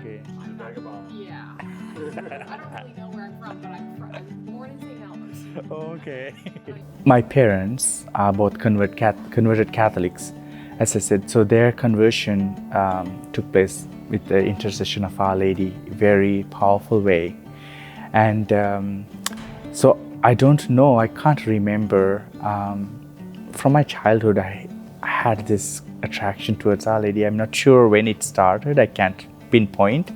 Okay. I'm not, yeah. I don't really know where I'm from, but I'm born in St. Albert. Okay. My parents are both converted Catholics, as I said. So their conversion took place with the intercession of Our Lady, very powerful way. And so I don't know, I can't remember. From my childhood, I had this attraction towards Our Lady. I'm not sure when it started. I can't pinpoint.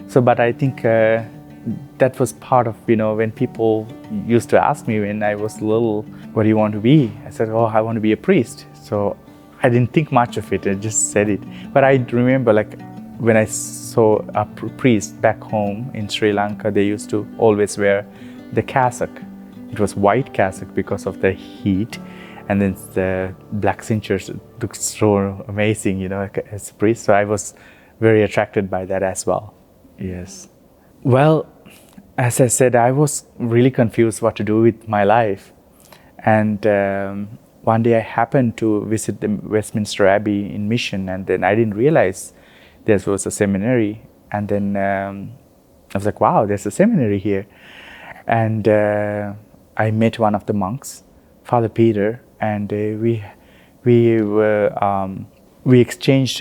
So, but I think that was part of, when people used to ask me when I was little, what do you want to be? I said, oh, I want to be a priest. So I didn't think much of it. I just said it. But I remember, like, when I saw a priest back home in Sri Lanka, they used to always wear the cassock. It was white cassock because of the heat. And then the black cinctures looked so amazing, as a priest. So I was very attracted by that as well. Yes. Well, as I said, I was really confused what to do with my life. And one day I happened to visit the Westminster Abbey in Mission, and then I didn't realize there was a seminary. And then I was like, wow, there's a seminary here. And I met one of the monks, Father Peter, and we exchanged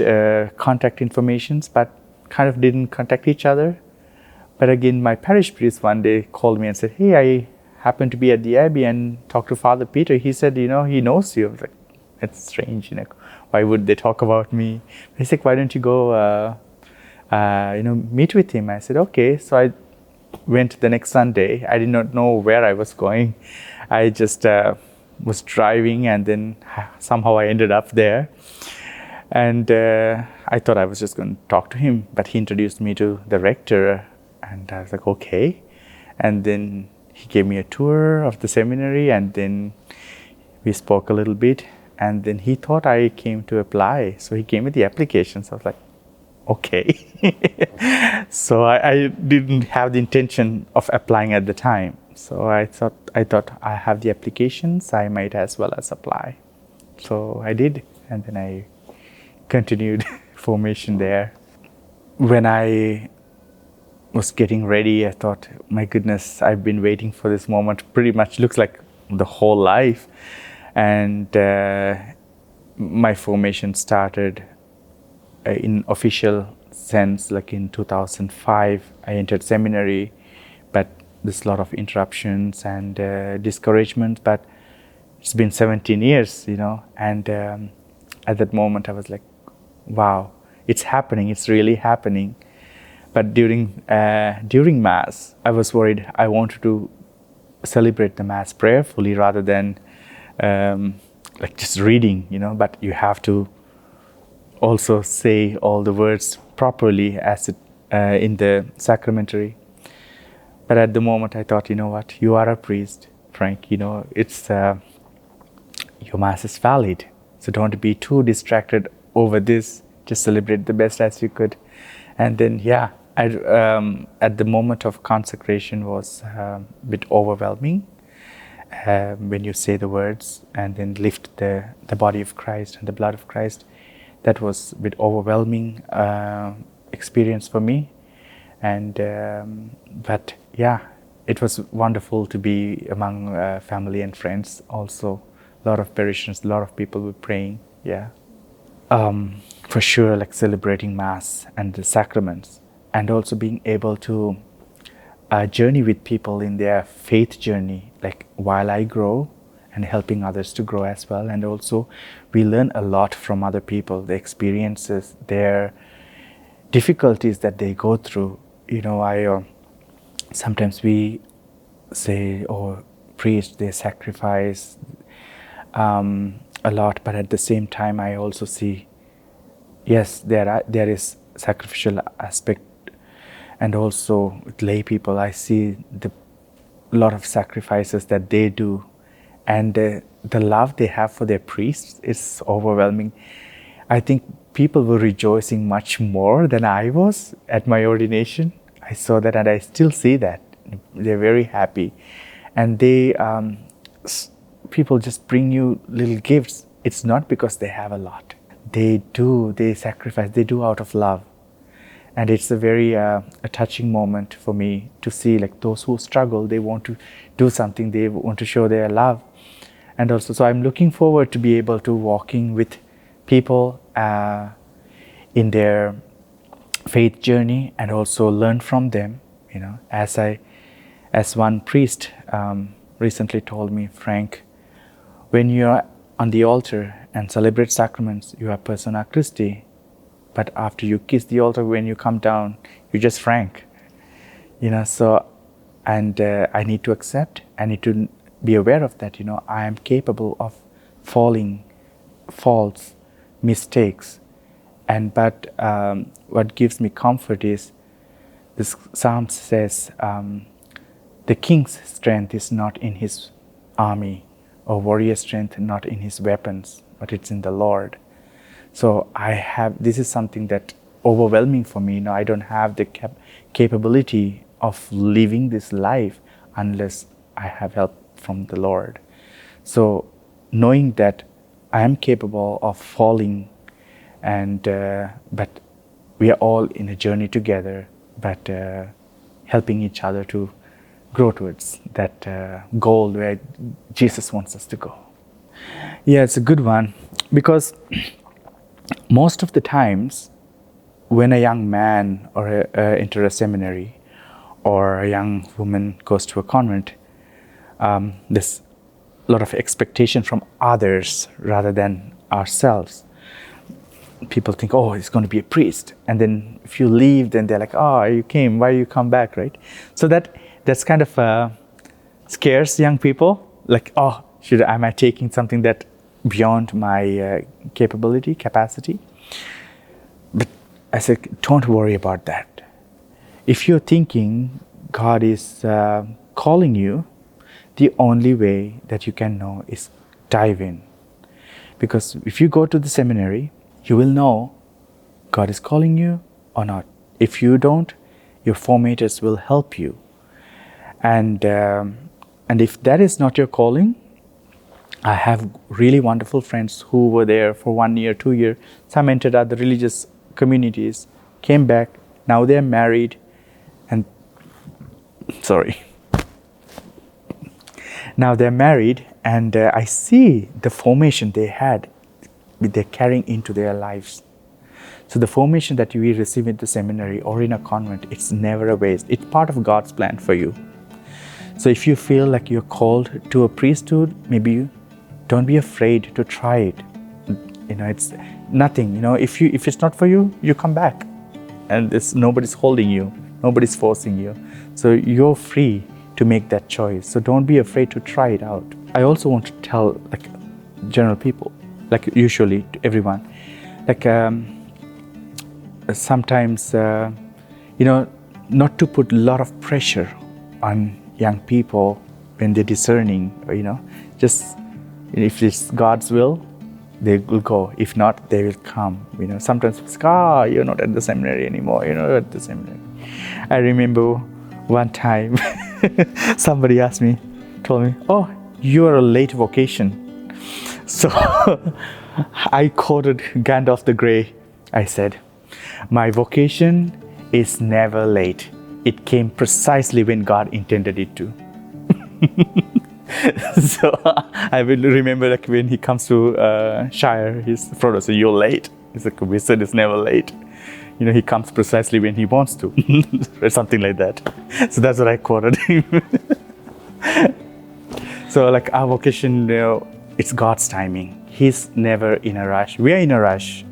contact informations, but kind of didn't contact each other. But again, my parish priest one day called me and said, hey, I happened to be at the Abbey and talked to Father Peter. He said, he knows you. I was like, that's strange, why would they talk about me? He's like, why don't you go, meet with him? I said, okay. So I went the next Sunday. I did not know where I was going. I just was driving, and then somehow I ended up there. And I thought I was just going to talk to him, but he introduced me to the rector, and I was like, okay. And then he gave me a tour of the seminary, and then we spoke a little bit, and then he thought I came to apply. So he came with the applications. I was like, okay. So I didn't have the intention of applying at the time. So I thought I have the applications, I might as well as apply. So I did, and then I continued formation there. When I was getting ready, I thought, my goodness, I've been waiting for this moment pretty much looks like the whole life. And my formation started in official sense, like in 2005, I entered seminary, but there's a lot of interruptions and discouragement, but it's been 17 years, and at that moment I was like, wow, it's happening, it's really happening. But during Mass, I was worried. I wanted to celebrate the Mass prayerfully rather than like just reading, but you have to also say all the words properly as it in the sacramentary. But at the moment I thought, what, you are a priest, Frank, it's your Mass is valid. So don't be too distracted over this. Just celebrate the best as you could. And then, at the moment of consecration was a bit overwhelming. When you say the words and then lift the body of Christ and the blood of Christ, that was a bit overwhelming experience for me. And but it was wonderful to be among family and friends. Also, a lot of parishioners, a lot of people were praying. For sure, like celebrating Mass and the sacraments, and also being able to journey with people in their faith journey, like while I grow, and helping others to grow as well. And also we learn a lot from other people, the experiences, their difficulties that they go through. Sometimes we say, oh, priests, they sacrifice a lot, but at the same time I also see, yes, there is sacrificial aspect. And also with lay people, I see the lot of sacrifices that they do, and the love they have for their priests is overwhelming. I think people were rejoicing much more than I was at my ordination. I saw that, and I still see that. They're very happy. And people just bring you little gifts. It's not because they have a lot. They sacrifice, they do out of love. And it's a very a touching moment for me to see like those who struggle, they want to do something, they want to show their love. And also, so I'm looking forward to be able to walking with people in their faith journey and also learn from them. You know, as one priest recently told me, Frank, when you're on the altar and celebrate sacraments, you are persona Christi. But after you kiss the altar, when you come down, you're just Frank. You know, so, and I need to accept, I need to be aware of that. You know, I am capable of falling, faults, mistakes. But what gives me comfort is this Psalm says, the king's strength is not in his army, or warrior strength not in his weapons, but it's in the Lord. So this is something that overwhelming for me. You know, I don't have the capability of living this life unless I have help from the Lord. So knowing that I am capable of falling, but we are all in a journey together, but helping each other to grow towards that goal where Jesus wants us to go. Yeah, it's a good one, because most of the times when a young man or enter a seminary, or a young woman goes to a convent, there's a lot of expectation from others rather than ourselves. People think, oh, he's going to be a priest. And then if you leave, then they're like, oh, you came, why you come back, right? So that's kind of scares young people. Like, oh, am I taking something that beyond my capacity? But I said, don't worry about that. If you're thinking God is calling you, the only way that you can know is dive in. Because if you go to the seminary, you will know God is calling you or not. If you don't, your formators will help you. And if that is not your calling, I have really wonderful friends who were there for 1 year, 2 years. Some entered other religious communities, came back, now they're married, now they're married, and I see the formation they had, they're carrying into their lives. So the formation that we receive in the seminary or in a convent, it's never a waste. It's part of God's plan for you. So if you feel like you're called to a priesthood, maybe don't be afraid to try it. You know, it's nothing. You know, if it's not for you, you come back, and nobody's holding you, nobody's forcing you. So you're free to make that choice. So don't be afraid to try it out. I also want to tell like general people, like usually to everyone, like sometimes you know, not to put a lot of pressure on young people when they're discerning. You know, just if it's God's will, they will go. If not, they will come. You know, sometimes it's, you're not at the seminary anymore. You're not at the seminary. I remember one time somebody told me, oh, you are a late vocation. So I quoted Gandalf the Grey. I said, my vocation is never late. It came precisely when God intended it to. So I will remember like when he comes to Shire, Frodo says, you're late. He's like, a wizard is never late. You know, he comes precisely when he wants to, or something like that. So that's what I quoted him. So like our vocation, you know, it's God's timing. He's never in a rush. We are in a rush,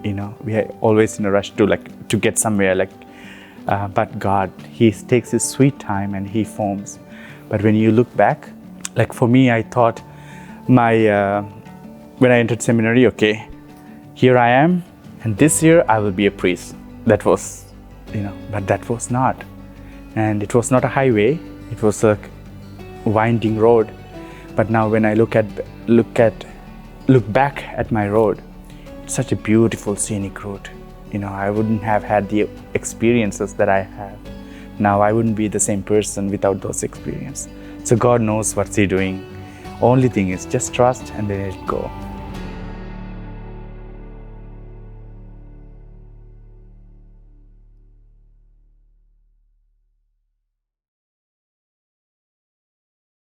you know. We are always in a rush to get somewhere. But God, He takes His sweet time and He forms. But when you look back, like for me, I thought when I entered seminary, okay, here I am, and this year I will be a priest. That was, you know, but that was not. And it was not a highway. It was a winding road. But now when I look back at my road, it's such a beautiful scenic route. You know, I wouldn't have had the experiences that I have. Now I wouldn't be the same person without those experiences. So God knows what's He doing. Only thing is just trust and then let it go.